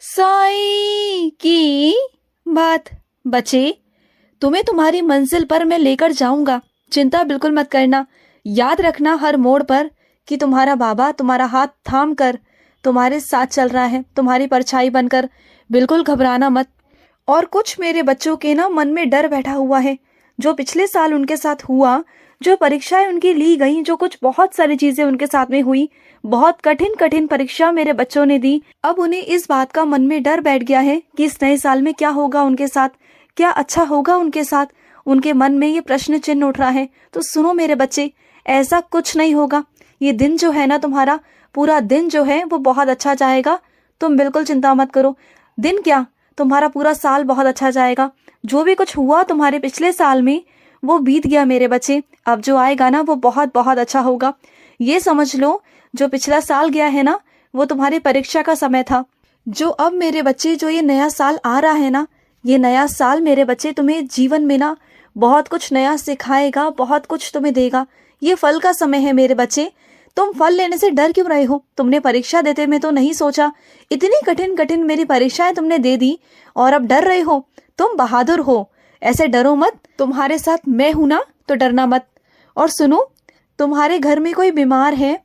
साईं की बात। बच्चे, तुम्हें तुम्हारी मंजिल पर मैं लेकर जाऊंगा, चिंता बिल्कुल मत करना। याद रखना हर मोड़ पर कि तुम्हारा बाबा तुम्हारा हाथ थाम कर तुम्हारे साथ चल रहा है, तुम्हारी परछाई बनकर। बिल्कुल घबराना मत। और कुछ मेरे बच्चों के ना मन में डर बैठा हुआ है, जो पिछले साल उनके साथ हुआ, जो परीक्षाएं उनकी ली गई, जो कुछ बहुत सारी चीजें उनके साथ में हुई, बहुत कठिन कठिन परीक्षा मेरे बच्चों ने दी। अब उन्हें इस बात का मन में डर बैठ गया है कि इस नए साल में क्या होगा उनके साथ, क्या अच्छा होगा उनके साथ। उनके मन में ये प्रश्न चिन्ह उठ रहा है। तो सुनो मेरे बच्चे, ऐसा कुछ नहीं होगा। ये दिन जो है ना, तुम्हारा पूरा दिन जो है वो बहुत अच्छा जाएगा। तुम बिल्कुल चिंता मत करो। दिन क्या, तुम्हारा पूरा साल बहुत अच्छा जाएगा। जो भी कुछ हुआ तुम्हारे पिछले साल में वो बीत गया मेरे बच्चे। अब जो आएगा ना वो बहुत बहुत अच्छा होगा। ये समझ लो, जो पिछला साल गया है ना, वो तुम्हारी परीक्षा का समय था। जो अब मेरे बच्चे, जो ये नया साल आ रहा है ना, ये नया साल मेरे बच्चे तुम्हें जीवन में ना बहुत कुछ नया सिखाएगा, बहुत कुछ तुम्हें देगा। ये फल का समय है मेरे बच्चे। तुम फल लेने से डर क्यों रहे हो? तुमने परीक्षा देते में तो नहीं सोचा, इतनी कठिन कठिन मेरी परीक्षाएं तुमने दे दी और अब डर रहे हो? तुम बहादुर हो, ऐसे डरो मत। तुम्हारे साथ मैं हूं ना, तो डरना मत। और सुनो, तुम्हारे घर में कोई बीमार है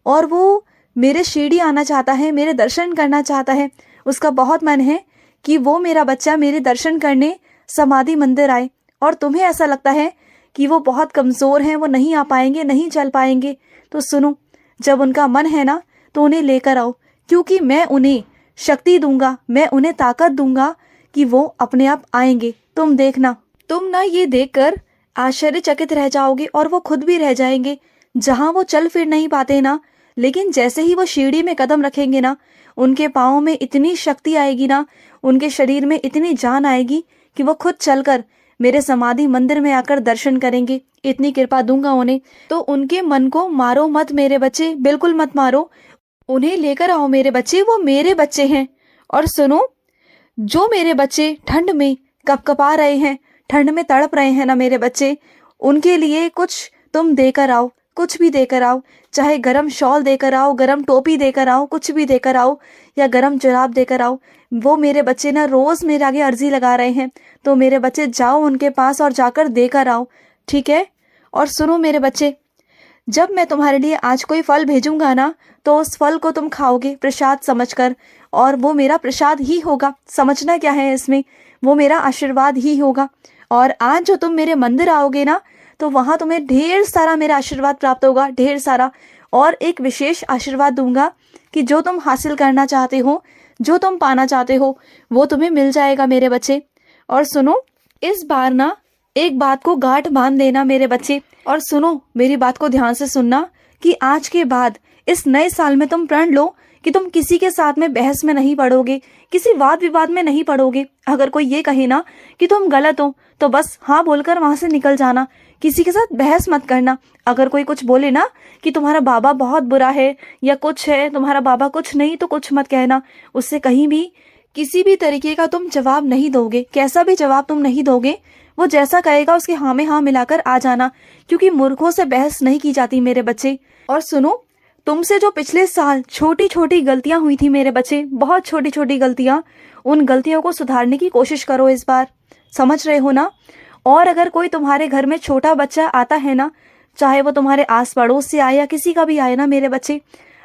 और वो मेरे शिरडी आना चाहता है, मेरे दर्शन करना चाहता है। उसका बहुत मन है कि वो मेरा बच्चा मेरे दर्शन करने समाधि मंदिर आए, और तुम्हें ऐसा लगता है कि वो बहुत कमज़ोर हैं, वो नहीं आ पाएंगे, नहीं चल पाएंगे। तो सुनो, जब उनका मन है ना, तो उन्हें लेकर आओ, क्योंकि मैं उन्हें शक्ति दूंगा, मैं उन्हें ताकत दूंगा कि वो अपने आप आएंगे। तुम देखना, तुम ना ये देखकर आश्चर्यचकित रह जाओगे और वो खुद भी रह जाएंगे। जहां वो चल फिर नहीं पाते ना, लेकिन जैसे ही वो सीढ़ी में कदम रखेंगे ना, उनके पाँव में इतनी शक्ति आएगी ना, उनके शरीर में इतनी जान आएगी कि वो खुद चलकर मेरे समाधि मंदिर में आकर दर्शन करेंगे। इतनी कृपा दूंगा उन्हें। तो उनके मन को मारो मत मेरे बच्चे, बिल्कुल मत मारो। उन्हें लेकर आओ मेरे बच्चे, वो मेरे बच्चे हैं। और सुनो, जो मेरे बच्चे ठंड में कपकपा रहे हैं, ठंड में तड़प रहे हैं ना मेरे बच्चे, उनके लिए कुछ तुम देकर आओ, कुछ भी देकर आओ। चाहे गरम शॉल देकर आओ, गरम टोपी देकर आओ, कुछ भी देकर आओ, या गरम जुराब देकर आओ। वो मेरे बच्चे ना रोज मेरे आगे अर्जी लगा रहे हैं, तो मेरे बच्चे जाओ उनके पास और जाकर देकर आओ, ठीक है? और सुनो मेरे बच्चे, जब मैं तुम्हारे लिए आज कोई फल भेजूंगा ना, तो उस फल को तुम खाओगे प्रसाद समझकर, और वो मेरा प्रसाद ही होगा। समझना क्या है इसमें, वो मेरा आशीर्वाद ही होगा। और आज जो तुम मेरे मंदिर आओगे ना, तो वहां तुम्हें ढेर सारा मेरा आशीर्वाद प्राप्त होगा, ढेर सारा। और एक विशेष आशीर्वाद दूंगा कि जो तुम हासिल करना चाहते हो, जो तुम पाना चाहते हो, वो तुम्हें मिल जाएगा मेरे बच्चे। और सुनो, इस बार ना एक बात को गांठ बांध देना मेरे बच्चे। और सुनो, मेरी बात को ध्यान से सुनना कि आज के बाद इस नए साल में तुम प्रण लो कि तुम किसी के साथ में बहस में नहीं पड़ोगे, किसी वाद विवाद में नहीं पड़ोगे। अगर कोई ये कहे ना कि तुम गलत हो, तो बस हाँ बोलकर वहां से निकल जाना। किसी के साथ बहस मत करना। अगर कोई कुछ बोले ना कि तुम्हारा बाबा बहुत बुरा है या कुछ है, तुम्हारा बाबा कुछ नहीं, तो कुछ मत कहना। उससे कहीं भी किसी भी तरीके का तुम जवाब नहीं दोगे, कैसा भी जवाब तुम नहीं दोगे। वो जैसा कहेगा उसके हाँ में हाँ मिलाकर आ जाना, क्योंकि मूर्खों से बहस नहीं की जाती मेरे बच्चे। और सुनो, तुमसे जो पिछले साल छोटी छोटी गलतियां हुई थी मेरे बच्चे, बहुत छोटी छोटी गलतियां, उन गलतियों को सुधारने की कोशिश करो इस बार। समझ रहे हो ना? और अगर कोई तुम्हारे घर में छोटा बच्चा आता है ना, चाहे वो तुम्हारे आस पड़ोस से आए या किसी का भी आए ना मेरे बच्चे,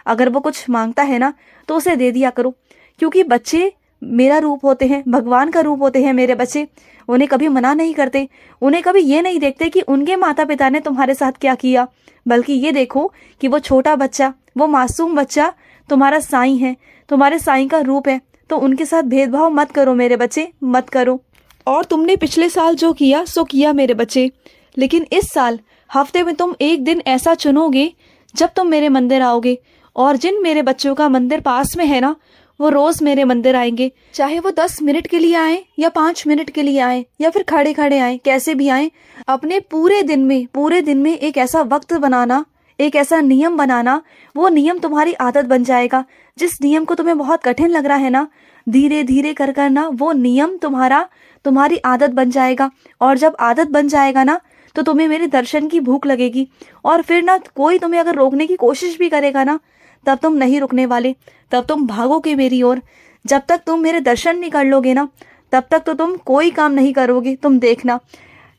अगर वो कुछ मांगता है ना, तो उसे दे दिया करो। क्योंकि बच्चे मेरा रूप होते हैं, भगवान का रूप होते हैं मेरे बच्चे। उन्हें कभी मना नहीं करते, उन्हें कभी ये नहीं देखते कि उनके माता पिता ने तुम्हारे साथ क्या किया, बल्कि ये देखो कि वो छोटा बच्चा, वो मासूम बच्चा तुम्हारा साईं है, तुम्हारे साईं का रूप है। तो उनके साथ भेदभाव मत करो मेरे बच्चे, मत करो। और तुमने पिछले साल जो किया सो किया मेरे बच्चे, लेकिन इस साल हफ्ते में तुम एक दिन ऐसा चुनोगे जब तुम मेरे मंदिर आओगे। और जिन मेरे बच्चों का मंदिर पास में है ना, वो रोज मेरे मंदिर आएंगे, चाहे वो 10 मिनट के लिए आए या 5 मिनट के लिए आए या फिर खड़े खड़े आए, कैसे भी आए। अपने पूरे दिन में एक ऐसा वक्त बनाना, एक ऐसा नियम बनाना, वो नियम तुम्हारी आदत बन जाएगा। जिस नियम को तुम्हें बहुत कठिन लग रहा है ना, धीरे धीरे कर करना वो नियम तुम्हारी आदत बन जाएगा। और जब आदत बन जाएगा ना, तो तुम्हें मेरे दर्शन की भूख लगेगी। और फिर ना कोई तुम्हें अगर रोकने की कोशिश भी करेगा ना, तब तुम नहीं रुकने वाले, तब तुम भागोगे मेरी ओर। जब तक तुम मेरे दर्शन नहीं कर लोगे ना, तब तक तो तुम कोई काम नहीं करोगे। तुम देखना,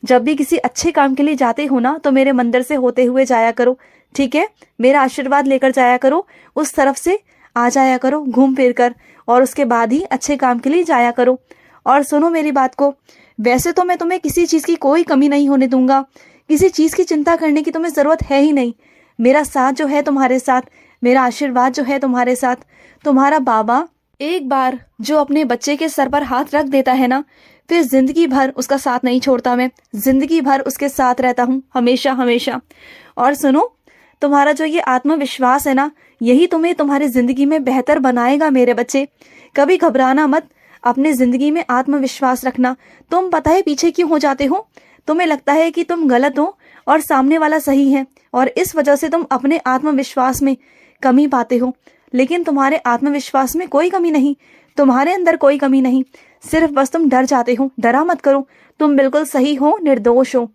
जब भी किसी अच्छे काम के लिए जाते हो ना, तो मेरे मंदिर से होते हुए जाया करो, ठीक है? मेरा आशीर्वाद लेकर जाया करो, उस तरफ से आ जाया करो घूम फिर कर, और उसके बाद ही अच्छे काम के लिए जाया करो। और सुनो मेरी बात को, वैसे तो मैं तुम्हें किसी चीज़ की कोई कमी नहीं होने दूंगा, किसी चीज़ की चिंता करने की तुम्हें ज़रूरत है ही नहीं। मेरा साथ जो है तुम्हारे साथ, मेरा आशीर्वाद जो है तुम्हारे साथ। तुम्हारा बाबा एक बार जो अपने बच्चे के सर पर हाथ रख देता है ना, फिर जिंदगी भर उसका साथ नहीं छोड़ता। मैं जिंदगी भर उसके साथ रहता हूँ, हमेशा हमेशा। और सुनो, तुम्हारा जो ये आत्मविश्वास है ना, यही तुम्हें तुम्हारी जिंदगी में बेहतर बनाएगा मेरे बच्चे। कभी घबराना मत, अपने जिंदगी में आत्मविश्वास रखना। तुम पता है पीछे क्यों हो जाते हो? तुम्हें लगता है कि तुम गलत हो और सामने वाला सही है, और इस वजह से तुम अपने आत्मविश्वास में कमी पाते हो। लेकिन तुम्हारे आत्मविश्वास में कोई कमी नहीं, तुम्हारे अंदर कोई कमी नहीं, सिर्फ बस तुम डर जाते हो। डरा मत करो, तुम बिल्कुल सही हो, निर्दोष हो।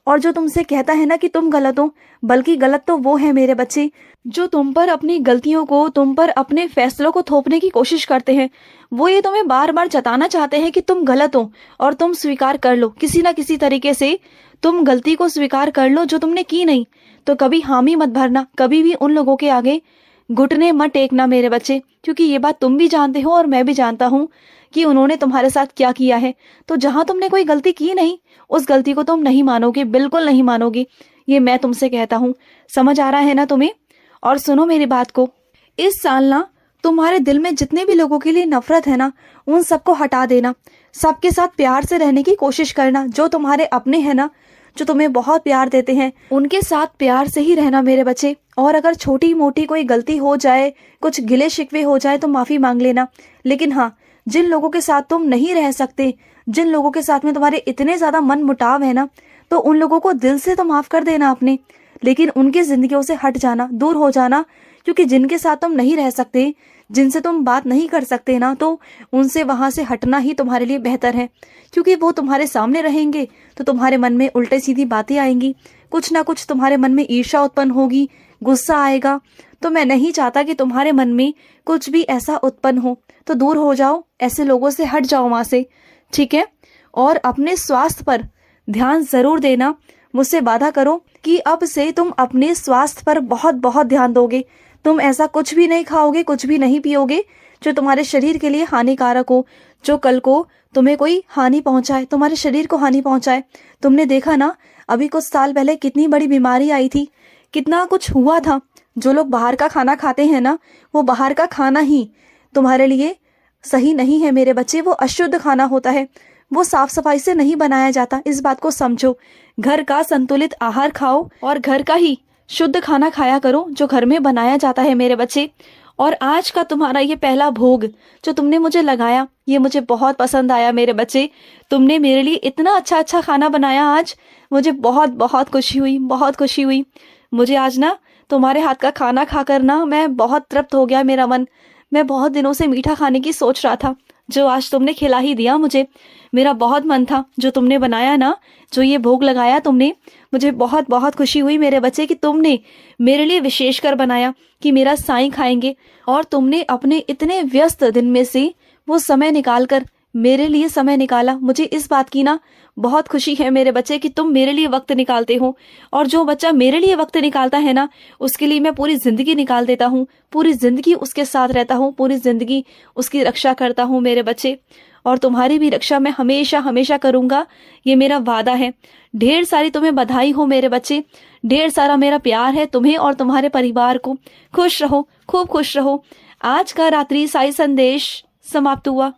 और जो तुमसे कहता है ना कि तुम गलत हो, बल्कि गलत तो वो है मेरे बच्चे जो तुम पर अपनी गलतियों को, तुम पर अपने फैसलों को थोपने की कोशिश करते हैं। वो ये तुम्हें बार बार जताना चाहते हैं कि तुम गलत हो, और तुम स्वीकार कर लो किसी ना किसी तरीके से। तुम गलती को स्वीकार कर लो जो तुमने की नहीं। तो कभी हामी मत भरना, कभी भी उन लोगों के आगे घुटने मत टेकना मेरे बच्चे, क्योंकि ये बात तुम भी जानते हो और मैं भी जानता हूँ कि उन्होंने तुम्हारे साथ क्या किया है। तो जहां तुमने कोई गलती की नहीं, उस गलती को तुम नहीं मानोगे, बिल्कुल नहीं मानोगे। ये मैं तुमसे कहता हूँ, समझ आ रहा है ना तुम्हें? और सुनो मेरी बात को, इस साल ना तुम्हारे दिल में जितने भी लोगों के लिए नफरत है ना, उन सबको हटा देना। सबके साथ प्यार से रहने की कोशिश करना। जो तुम्हारे अपने हैं ना, जो तुम्हें बहुत प्यार देते हैं, उनके साथ प्यार से ही रहना मेरे बच्चे। और अगर छोटी मोटी कोई गलती हो जाए, कुछ गिले शिकवे हो जाए, तो माफी मांग लेना। लेकिन हाँ, जिन लोगों के साथ तुम नहीं रह सकते, जिन लोगों के साथ में तुम्हारे इतने ज्यादा मन मुटाव है ना, तो उन लोगों को दिल से तो माफ कर देना अपने, लेकिन उनकी जिंदगियों से हट जाना, दूर हो जाना। क्योंकि जिनके साथ तुम नहीं रह सकते, जिनसे तुम बात नहीं कर सकते ना, तो उनसे वहां से हटना ही तुम्हारे लिए बेहतर है। क्योंकि वो तुम्हारे सामने रहेंगे तो तुम्हारे मन में उल्टे सीधी बातें आएंगी, कुछ ना कुछ तुम्हारे मन में ईर्ष्या उत्पन्न होगी, गुस्सा आएगा। तो मैं नहीं चाहता कि तुम्हारे मन में कुछ भी ऐसा उत्पन्न हो। तो दूर हो जाओ, ऐसे लोगों से हट जाओ वहां से, ठीक है? और अपने स्वास्थ्य पर ध्यान जरूर देना। मुझसे वादा करो कि अब से तुम अपने स्वास्थ्य पर बहुत बहुत ध्यान दोगे। तुम ऐसा कुछ भी नहीं खाओगे, कुछ भी नहीं पियोगे जो तुम्हारे शरीर के लिए हानिकारक हो, जो कल को तुम्हें कोई हानि पहुंचाए, तुम्हारे शरीर को हानि पहुंचाए। तुमने देखा ना, अभी कुछ साल पहले कितनी बड़ी बीमारी आई थी, कितना कुछ हुआ था। जो लोग बाहर का खाना खाते हैं ना, वो बाहर का खाना ही तुम्हारे लिए सही नहीं है मेरे बच्चे। वो अशुद्ध खाना होता है, वो साफ सफाई से नहीं बनाया जाता। इस बात को समझो। घर का संतुलित आहार खाओ और घर का ही शुद्ध खाना खाया करो जो घर में बनाया जाता है मेरे बच्चे। और आज का तुम्हारा ये पहला भोग जो तुमने मुझे लगाया, ये मुझे बहुत पसंद आया मेरे बच्चे। तुमने मेरे लिए इतना अच्छा अच्छा खाना बनाया आज, मुझे बहुत बहुत खुशी हुई, बहुत खुशी हुई। मुझे आज ना तुम्हारे हाथ का खाना खाकर ना मैं बहुत तृप्त हो गया मेरा मन। मैं बहुत दिनों से मीठा खाने की सोच रहा था, जो आज तुमने खिला ही दिया मुझे। मेरा बहुत मन था, जो तुमने बनाया ना, जो ये भोग लगाया तुमने, मुझे बहुत बहुत खुशी हुई मेरे बच्चे कि तुमने मेरे लिए विशेष कर बनाया कि मेरा साईं खाएंगे। और तुमने अपने इतने व्यस्त दिन में से वो समय निकाल कर मेरे लिए समय निकाला। मुझे इस बात की ना बहुत खुशी है मेरे बच्चे कि तुम मेरे लिए वक्त निकालते हो। और जो बच्चा मेरे लिए वक्त निकालता है ना, उसके लिए मैं पूरी जिंदगी निकाल देता हूँ, पूरी जिंदगी उसके साथ रहता हूँ, पूरी जिंदगी उसकी रक्षा करता हूँ मेरे बच्चे। और तुम्हारी भी रक्षा मैं हमेशा हमेशा करूंगा, ये मेरा वादा है। ढेर सारी तुम्हें बधाई हो मेरे बच्चे, ढेर सारा मेरा प्यार है तुम्हें और तुम्हारे परिवार को। खुश रहो, खूब खुश रहो। आज का रात्रि साई संदेश समाप्त हुआ।